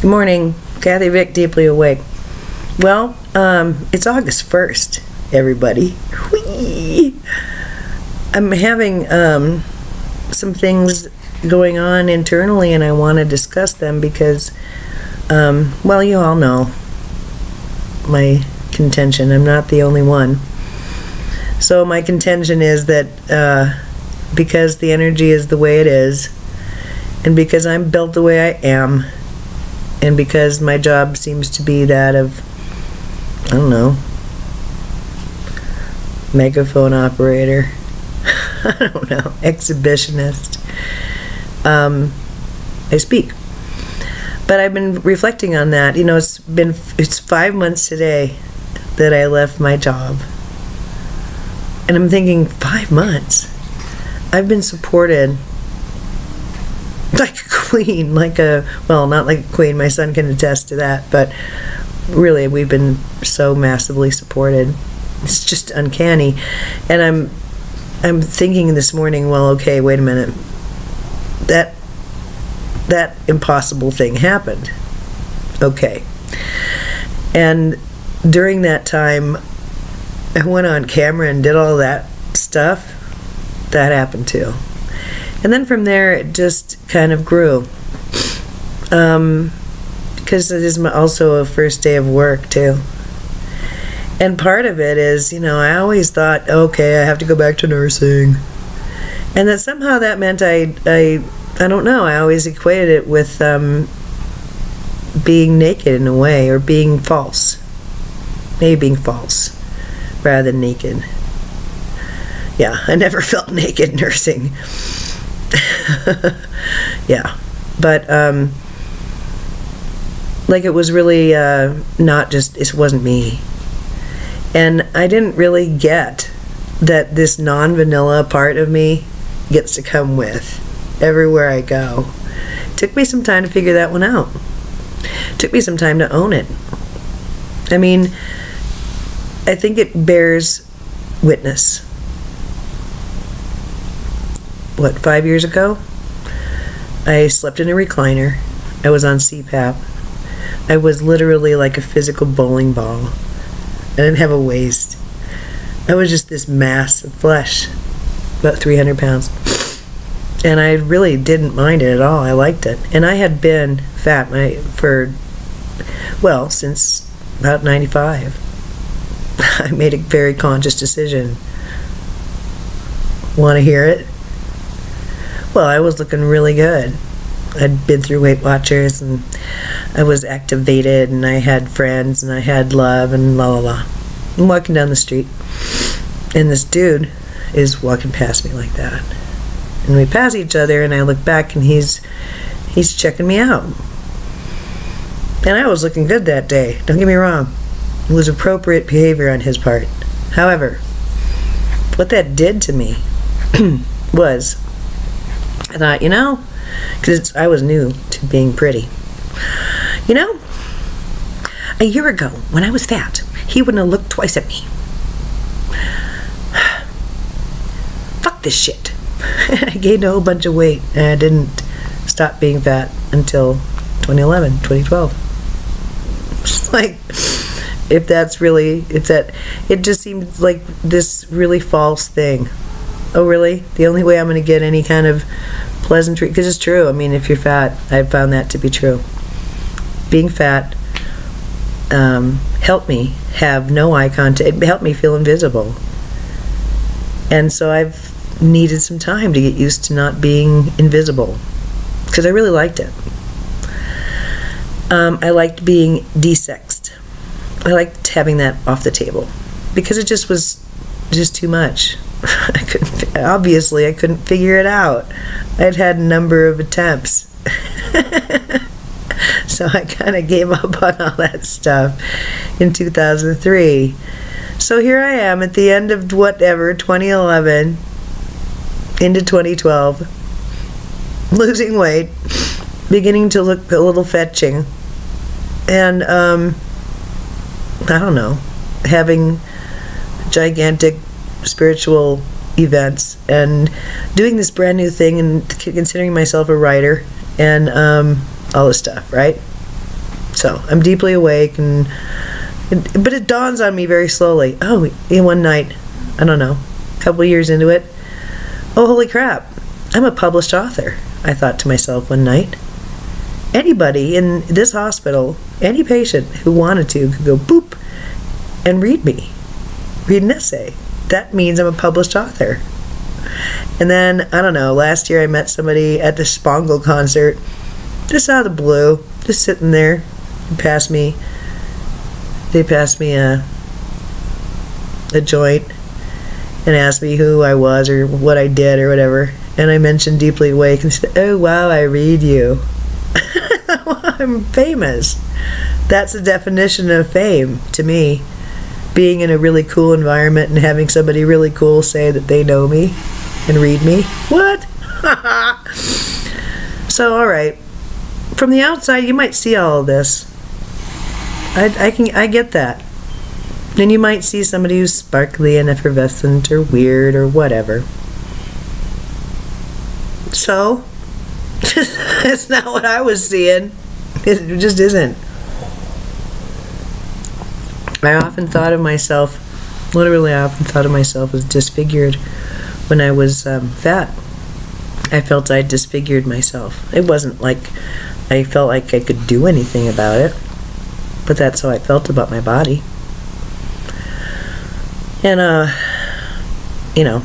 Good morning, Kathy Vick, Deeply Awake. Well, it's August 1st, everybody. Whee! I'm having some things going on internally, and I want to discuss them because, well, you all know my contention. I'm not the only one. So my contention is that because the energy is the way it is, and because I'm built the way I am, and because my job seems to be that of, I don't know, megaphone operator, I don't know, exhibitionist, I speak. But I've been reflecting on that. You know, it's 5 months today that I left my job. And I'm thinking, 5 months? I've been supported like a queen, well, not like a queen, my son can attest to that, but really we've been so massively supported. It's just uncanny. And I'm thinking this morning, well, okay, wait a minute. That impossible thing happened. Okay. And during that time, I went on camera and did all that stuff. That happened too. And then from there, it just kind of grew. Because it is also a first day of work too. And part of it is, you know, I always thought, okay, I have to go back to nursing. And that somehow that meant I don't know, I always equated it with being naked in a way, or being false. Maybe being false rather than naked. Yeah, I never felt naked nursing. Yeah, but like it was really not just, it wasn't me. And I didn't really get that this non-vanilla part of me gets to come with everywhere I go. It took me some time to figure that one out. It took me some time to own it. I mean, I think it bears witness. What, 5 years ago? I slept in a recliner. I was on CPAP. I was literally like a physical bowling ball. I didn't have a waist. I was just this mass of flesh, about 300 pounds. And I really didn't mind it at all. I liked it. And I had been fat since about 95. I made a very conscious decision. Want to hear it? Well, I was looking really good. I'd been through Weight Watchers, and I was activated, and I had friends, and I had love, and la la la. I'm walking down the street, and this dude is walking past me like that. And we pass each other, and I look back, and he's checking me out. And I was looking good that day, don't get me wrong. It was appropriate behavior on his part. However, what that did to me was, I thought, you know, because I was new to being pretty. You know, a year ago, when I was fat, he wouldn't have looked twice at me. Fuck this shit. I gained a whole bunch of weight, and I didn't stop being fat until 2011, 2012. It's like, if that's really, it just seemed like this really false thing. Oh, really? The only way I'm going to get any kind of pleasantry, because it's true. I mean, if you're fat, I've found that to be true. Being fat helped me have no eye contact. It helped me feel invisible. And so I've needed some time to get used to not being invisible, because I really liked it. I liked being desexed. I liked having that off the table, because it just was just too much. Obviously, I couldn't figure it out. I'd had a number of attempts. So I kind of gave up on all that stuff in 2003. So here I am at the end of whatever, 2011, into 2012, losing weight, beginning to look a little fetching, and I don't know, having gigantic spiritual events, and doing this brand new thing, and considering myself a writer, and all this stuff, right? So I'm deeply awake, but it dawns on me very slowly. Oh, one night, I don't know, a couple of years into it, oh, holy crap, I'm a published author, I thought to myself one night. Anybody in this hospital, any patient who wanted to, could go boop and read an essay. That means I'm a published author. And then, I don't know, last year I met somebody at the Spangle concert, just out of the blue, just sitting there. They passed me a joint and asked me who I was or what I did or whatever. And I mentioned Deeply Awake and said, oh wow, I read you. I'm famous. That's the definition of fame to me. Being in a really cool environment and having somebody really cool say that they know me and read me. What? So, alright. From the outside, you might see all of this. I get that. Then you might see somebody who's sparkly and effervescent or weird or whatever. So, it's not what I was seeing. It just isn't. I often thought of myself, literally I often thought of myself as disfigured when I was fat. I felt I disfigured myself. It wasn't like I felt like I could do anything about it, but that's how I felt about my body. And, you know,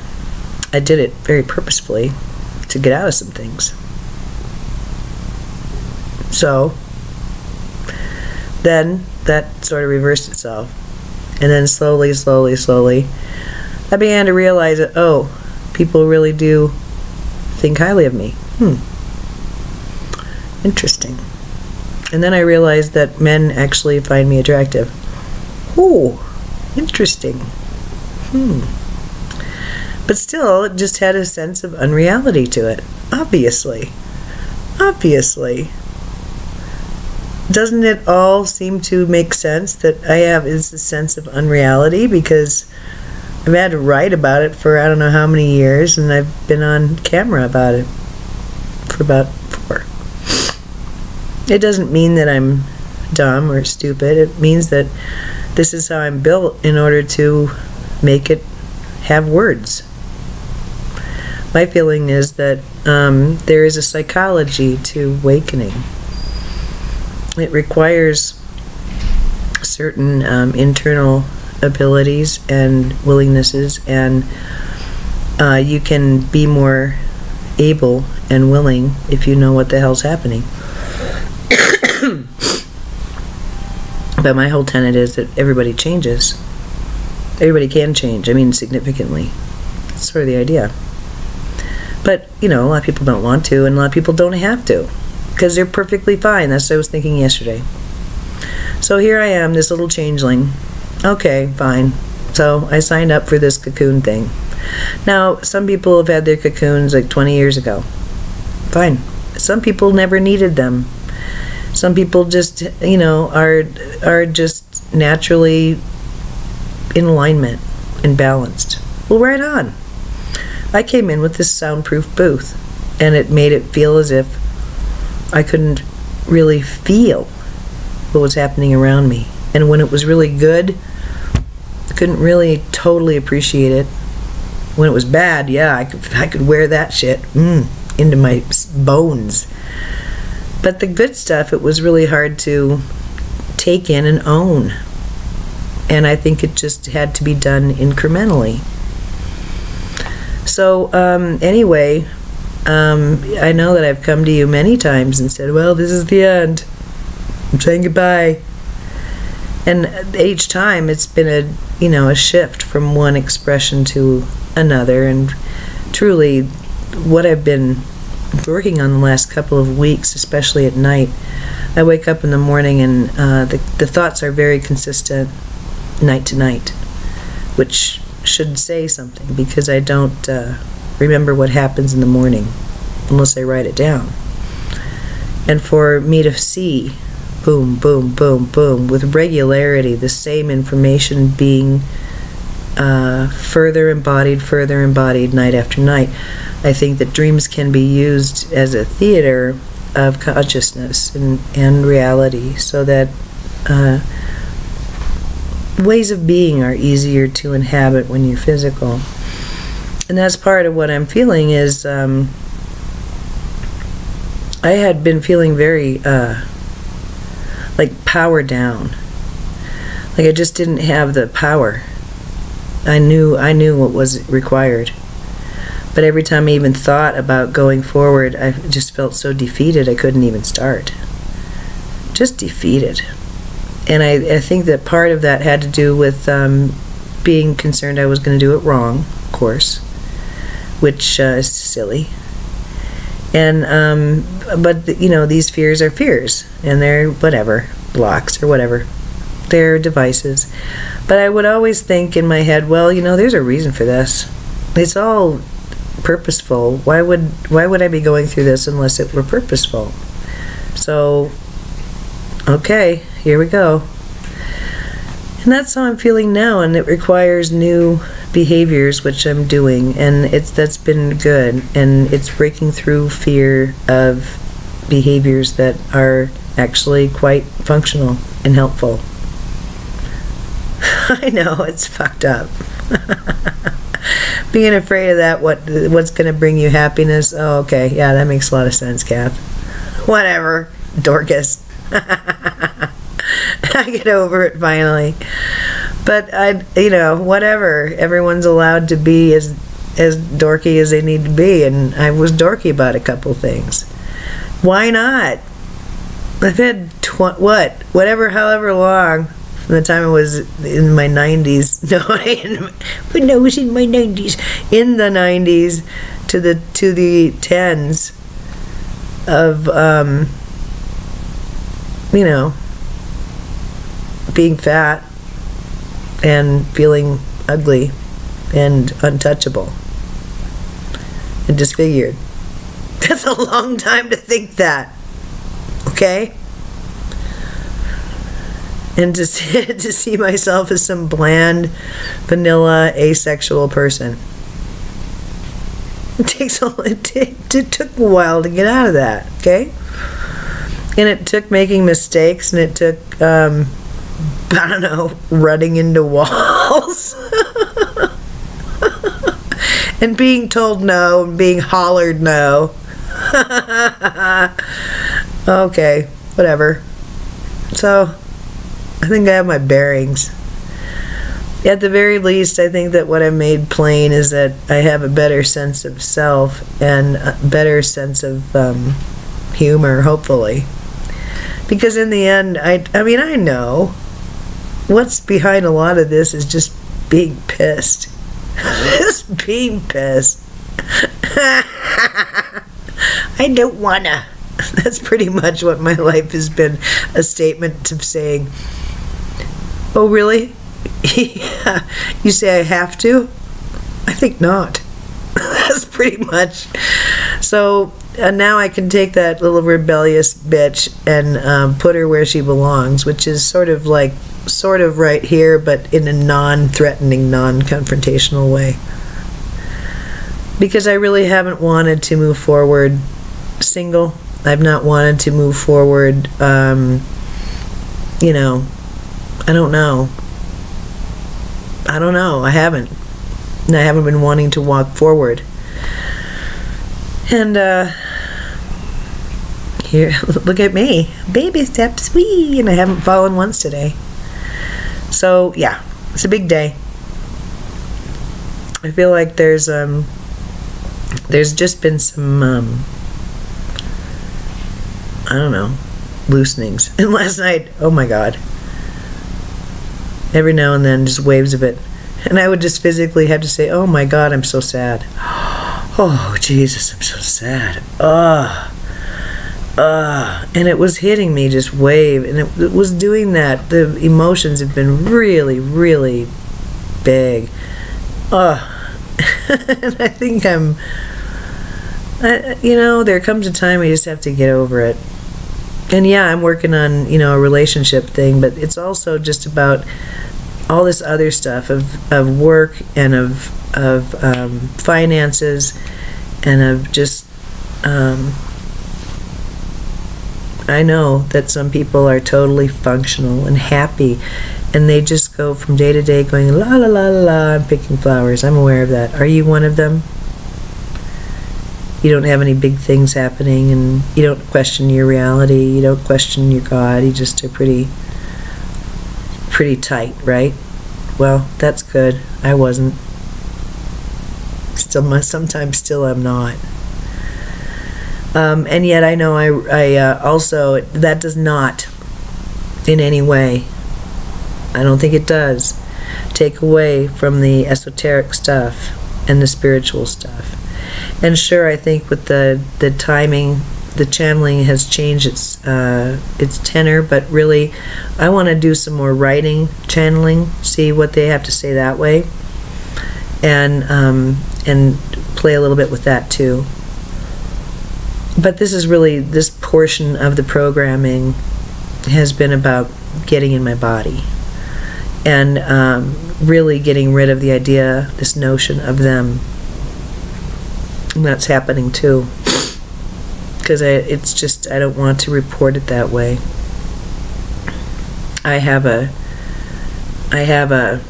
I did it very purposefully to get out of some things. So, then that sort of reversed itself. And then slowly, I began to realize that, oh, people really do think highly of me. Interesting. And then I realized that men actually find me attractive. Ooh, interesting. But still, it just had a sense of unreality to it. Obviously. Doesn't it all seem to make sense that I have is a sense of unreality? Because I've had to write about it for I don't know how many years, and I've been on camera about it for about 4. It doesn't mean that I'm dumb or stupid. It means that this is how I'm built in order to make it have words. My feeling is that there is a psychology to awakening. It requires certain internal abilities and willingnesses, and you can be more able and willing if you know what the hell's happening. But my whole tenet is that everybody changes. Everybody can change, I mean significantly. That's sort of the idea. But, you know, a lot of people don't want to, and a lot of people don't have to, because they're perfectly fine. That's what I was thinking yesterday. So here I am, this little changeling. Okay, fine. So I signed up for this cocoon thing. Now, some people have had their cocoons like 20 years ago. Fine. Some people never needed them. Some people just, you know, are just naturally in alignment and balanced. Well, right on. I came in with this soundproof booth, and it made it feel as if I couldn't really feel what was happening around me. And when it was really good, I couldn't really totally appreciate it. When it was bad, yeah, I could wear that shit into my bones. But the good stuff, it was really hard to take in and own. And I think it just had to be done incrementally. So, anyway, I know that I've come to you many times and said, well, this is the end. I'm saying goodbye. And each time it's been a shift from one expression to another. And truly, what I've been working on the last couple of weeks, especially at night, I wake up in the morning and the thoughts are very consistent night to night, which should say something, because I don't remember what happens in the morning unless I write it down. And for me to see boom, boom, boom, boom, with regularity, the same information being further embodied night after night, I think that dreams can be used as a theater of consciousness and reality, so that ways of being are easier to inhabit when you're physical. And that's part of what I'm feeling is I had been feeling very like power down. Like I just didn't have the power. I knew what was required. But every time I even thought about going forward, I just felt so defeated I couldn't even start. Just defeated. And I think that part of that had to do with being concerned I was going to do it wrong, of course, which is silly. And but you know, these fears are fears, and they're whatever, blocks or whatever. They're devices. But I would always think in my head, well, you know, there's a reason for this. It's all purposeful. Why would I be going through this unless it were purposeful? So, okay, here we go. And that's how I'm feeling now, and it requires new behaviors, which I'm doing, and that's been good, and it's breaking through fear of behaviors that are actually quite functional and helpful. I know, it's fucked up. Being afraid of that, what's going to bring you happiness? Oh, okay, yeah, that makes a lot of sense, Kath. Whatever, Dorcas. I get over it finally. But you know, whatever. Everyone's allowed to be as dorky as they need to be, and I was dorky about a couple things. Why not? I've had however long from the time I was in my 90s. When I was in my 90s, in the 90s to the 10s of you know, being fat and feeling ugly and untouchable and disfigured. That's a long time to think that, okay? And to see myself as some bland, vanilla, asexual person. It took a while to get out of that, okay? And it took making mistakes, and it took, I don't know, running into walls. And being told no, and being hollered no. Okay, whatever. So, I think I have my bearings. At the very least, I think that what I made plain is that I have a better sense of self and a better sense of humor, hopefully. Because in the end, I mean, I know what's behind a lot of this is just being pissed. Just being pissed. I don't wanna. That's pretty much what my life has been, a statement of saying, oh really? Yeah. You say I have to? I think not. That's pretty much. So now I can take that little rebellious bitch and put her where she belongs, which is sort of right here, but in a non-threatening, non-confrontational way. Because I really haven't wanted to move forward single. I've not wanted to move forward, you know, I don't know. I haven't. And I haven't been wanting to walk forward. And, here, look at me. Baby steps, wee! And I haven't fallen once today. So, yeah, it's a big day. I feel like there's just been some, I don't know, loosenings. And last night, oh my God. Every now and then, just waves of it. And I would just physically have to say, oh my God, I'm so sad. Oh, Jesus, I'm so sad. And it was hitting me, just wave. And it was doing that. The emotions have been really, really big. And I think you know, there comes a time where you just have to get over it. And yeah, I'm working on, you know, a relationship thing, but it's also just about all this other stuff of work and of finances and of just I know that some people are totally functional and happy, and they just go from day to day going la la la la la and picking flowers. I'm aware of that. Are you one of them? You don't have any big things happening, and you don't question your reality, you don't question your God, you just are pretty tight, right? Well, that's good. I wasn't. Sometimes still I'm not. And yet I know I also, that does not in any way, I don't think it does, take away from the esoteric stuff and the spiritual stuff. And sure, I think with the timing, the channeling has changed its tenor, but really I want to do some more writing channeling, see what they have to say that way, and play a little bit with that too. But this is really, this portion of the programming has been about getting in my body and really getting rid of the idea, this notion of them. And that's happening too, because it's just, I don't want to report it that way. I have a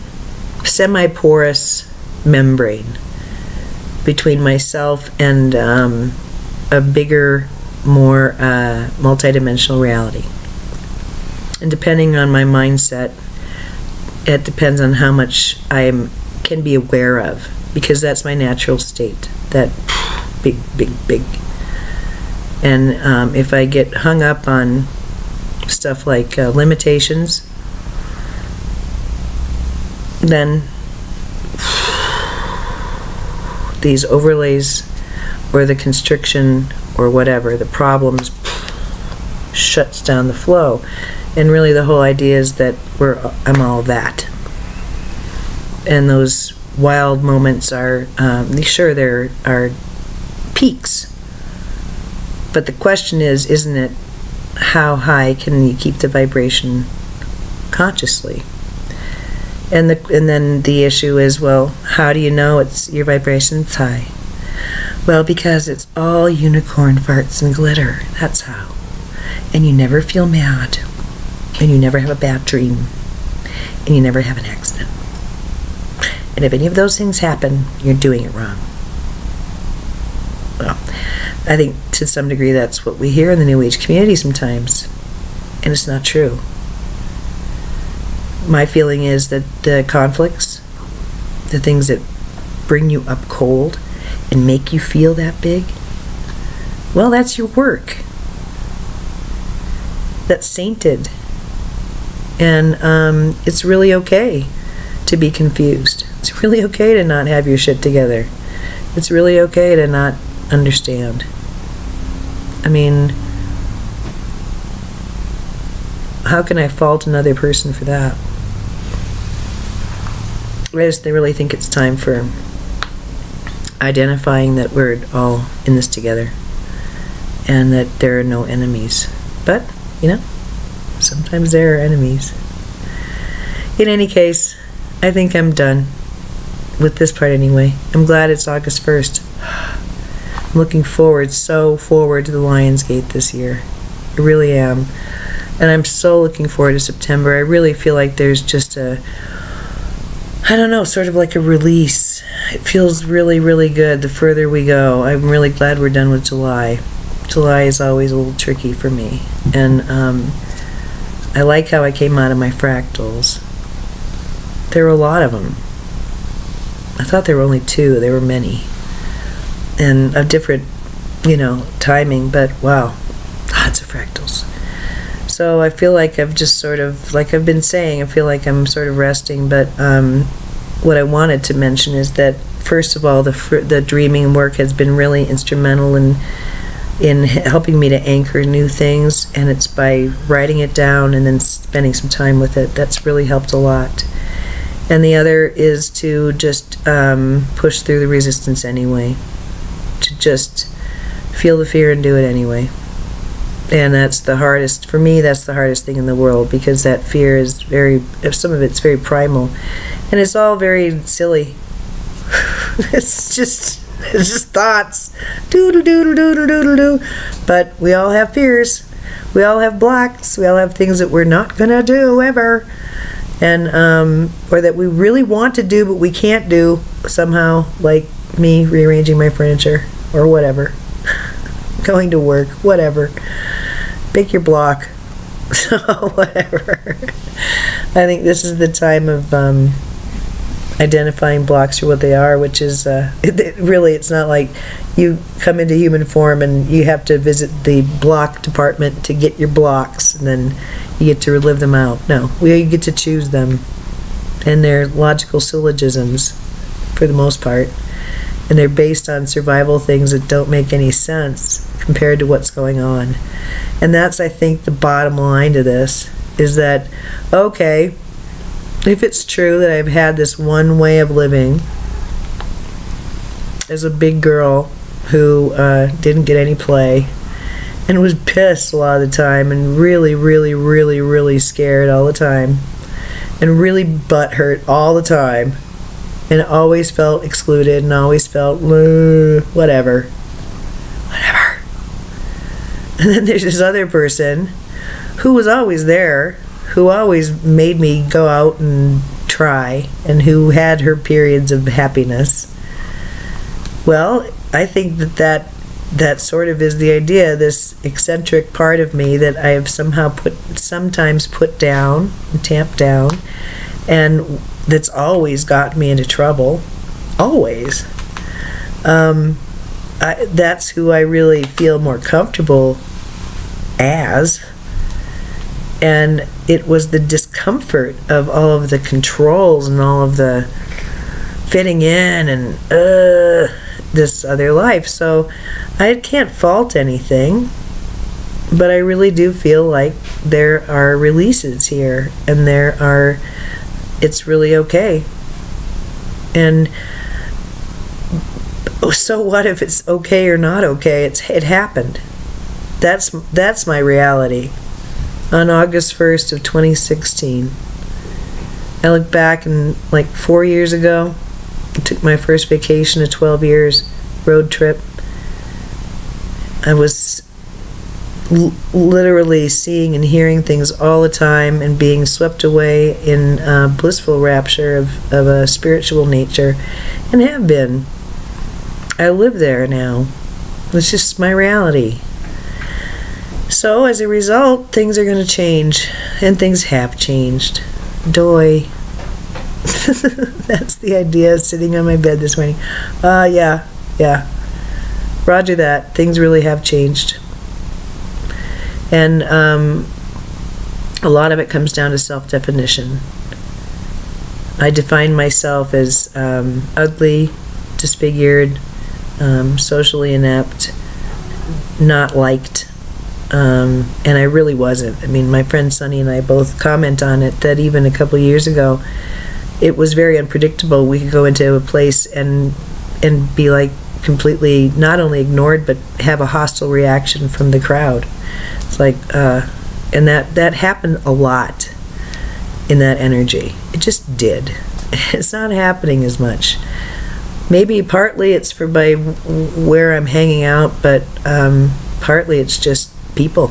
semi-porous membrane between myself and a bigger, more multidimensional reality. And depending on my mindset, it depends on how much I can be aware of, because that's my natural state, that big, big, big. And if I get hung up on stuff like limitations, then these overlays or the constriction or whatever, the problems, shuts down the flow. And really the whole idea is that I'm all that. And those wild moments are, sure, there are peaks. But the question is, isn't it, how high can you keep the vibration consciously? And then the issue is, well, how do you know your vibration's high? Well, because it's all unicorn farts and glitter. That's how. And you never feel mad. And you never have a bad dream. And you never have an accident. And if any of those things happen, you're doing it wrong. Well, I think to some degree that's what we hear in the New Age community sometimes. And it's not true. My feeling is that the conflicts, the things that bring you up cold and make you feel that big, well, that's your work. That's sainted. And it's really okay to be confused. It's really okay to not have your shit together. It's really okay to not understand. I mean, how can I fault another person for that? I just really think it's time for identifying that we're all in this together and that there are no enemies. But, you know, sometimes there are enemies. In any case, I think I'm done with this part anyway. I'm glad it's August 1st. I'm looking so forward to the Lionsgate this year. I really am. And I'm so looking forward to September. I really feel like there's just I don't know, sort of like a release. It feels really, really good the further we go. I'm really glad we're done with July. July is always a little tricky for me. And I like how I came out of my fractals. There were a lot of them. I thought there were only 2. There were many. And of different, timing, but wow, lots of fractals. So I feel like I've just sort of, like I've been saying, I feel like I'm sort of resting, but what I wanted to mention is that, first of all, the dreaming work has been really instrumental in helping me to anchor new things, and it's by writing it down and then spending some time with it that's really helped a lot. And the other is to just push through the resistance anyway, to just feel the fear and do it anyway. And that's the hardest, for me, that's the hardest thing in the world, because that fear is some of it's very primal, and it's all very silly. It's just thoughts, do. But we all have fears. We all have blocks. We all have things that we're not gonna do ever, and or that we really want to do but we can't do somehow, like me rearranging my furniture or whatever, going to work, whatever. Pick your block. So whatever. I think this is the time of identifying blocks for what they are, which is really, it's not like you come into human form and you have to visit the block department to get your blocks and then you get to relive them out. No, we get to choose them, and they're logical syllogisms for the most part, and they're based on survival things that don't make any sense compared to what's going on. And that's, I think, the bottom line to this, is that, okay, if it's true that I've had this one way of living as a big girl who didn't get any play and was pissed a lot of the time and really, really, really, really scared all the time and really butthurt all the time and always felt excluded and always felt whatever. And then there's this other person who was always there, who always made me go out and try, and who had her periods of happiness. Well, I think that sort of is the idea, this eccentric part of me that I have somehow sometimes put down and tamped down, and that's always got me into trouble. Always. That's who I really feel more comfortable as. And it was the discomfort of all of the controls and all of the fitting in and this other life. So I can't fault anything, but I really do feel like there are releases here, and it's really okay. And so what if it's okay or not okay? It happened. That's my reality. On August 1st of 2016, I look back and, like 4 years ago, I took my first vacation of 12 years, road trip. I was literally seeing and hearing things all the time and being swept away in blissful rapture of a spiritual nature, and have been. I live there now. It's just my reality. So as a result, things are going to change, and things have changed. Doy. That's the idea, sitting on my bed this morning. Yeah. Roger that. Things really have changed. And a lot of it comes down to self-definition. I define myself as ugly, disfigured, socially inept, not liked. And I really wasn't. I mean, my friend Sunny and I both comment on it, that even a couple years ago, it was very unpredictable. We could go into a place and be like completely not only ignored, but have a hostile reaction from the crowd. It's like, and that happened a lot in that energy. It just did. It's not happening as much. Maybe partly it's by where I'm hanging out, but partly it's just people.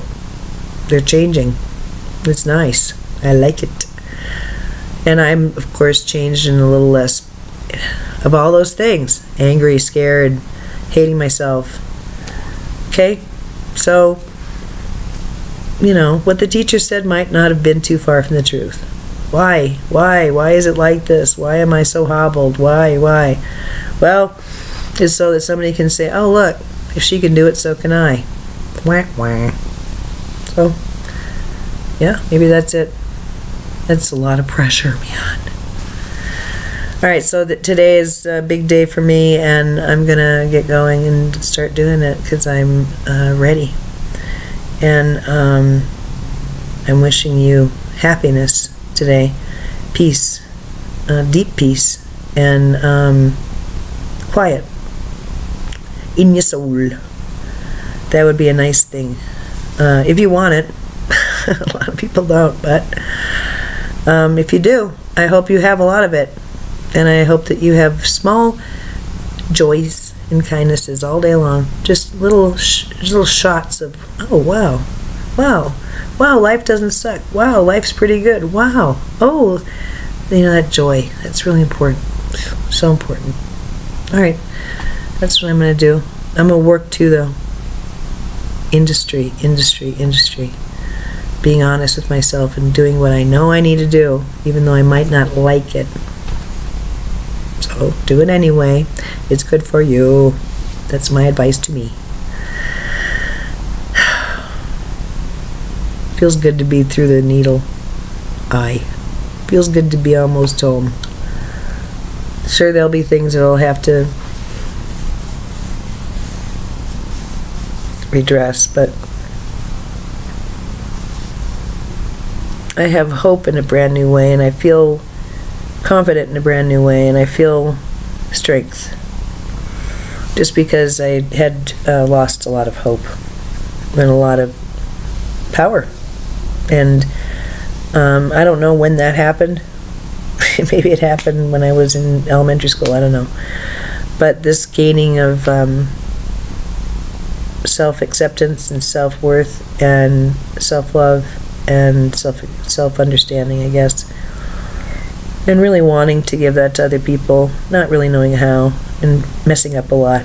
They're changing. It's nice. I like it. And I'm, of course, changed in a little less of all those things. Angry, scared, hating myself. Okay? So, you know, what the teacher said might not have been too far from the truth. Why? Why is it like this? Why am I so hobbled? Why? Well, it's so that somebody can say, oh, look, if she can do it, so can I. Wah, wah. So, yeah, maybe that's it. That's a lot of pressure, man. Alright, so today is a big day for me, and I'm going to get going and start doing it because I'm ready. And I'm wishing you happiness today, peace, deep peace, and quiet in your soul. That would be a nice thing. If you want it. A lot of people don't, but if you do, I hope you have a lot of it. And I hope that you have small joys and kindnesses all day long. Just little shots of, oh wow, Wow. Wow, life doesn't suck. Wow, life's pretty good. Wow. Oh, that joy. That's really important. So important. All right. That's what I'm going to do. I'm going to work too, though. Industry. Being honest with myself and doing what I know I need to do, even though I might not like it. So, do it anyway. It's good for you. That's my advice to me. Feels good to be through the needle eye. Feels good to be almost home. Sure, there'll be things that I'll have to redress, but I have hope in a brand new way, and I feel confident in a brand new way, and I feel strength. Just because I had lost a lot of hope and a lot of power. And I don't know when that happened. Maybe it happened when I was in elementary school, I don't know. But this gaining of self-acceptance and self-worth and self-love and self-understanding, I guess. And really wanting to give that to other people, not really knowing how, and messing up a lot.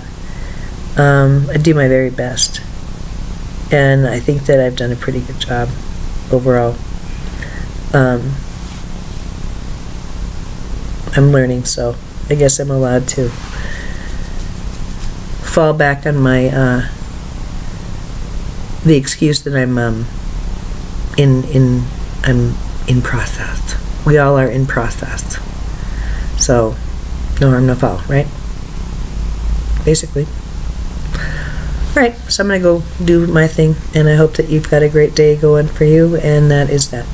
I do my very best. And I think that I've done a pretty good job overall. I'm learning, so I guess I'm allowed to fall back on my the excuse that I'm in process. We all are in process. So no harm, no foul, right? Basically. Alright, so I'm gonna go do my thing, and I hope that you've got a great day going for you, and that is that.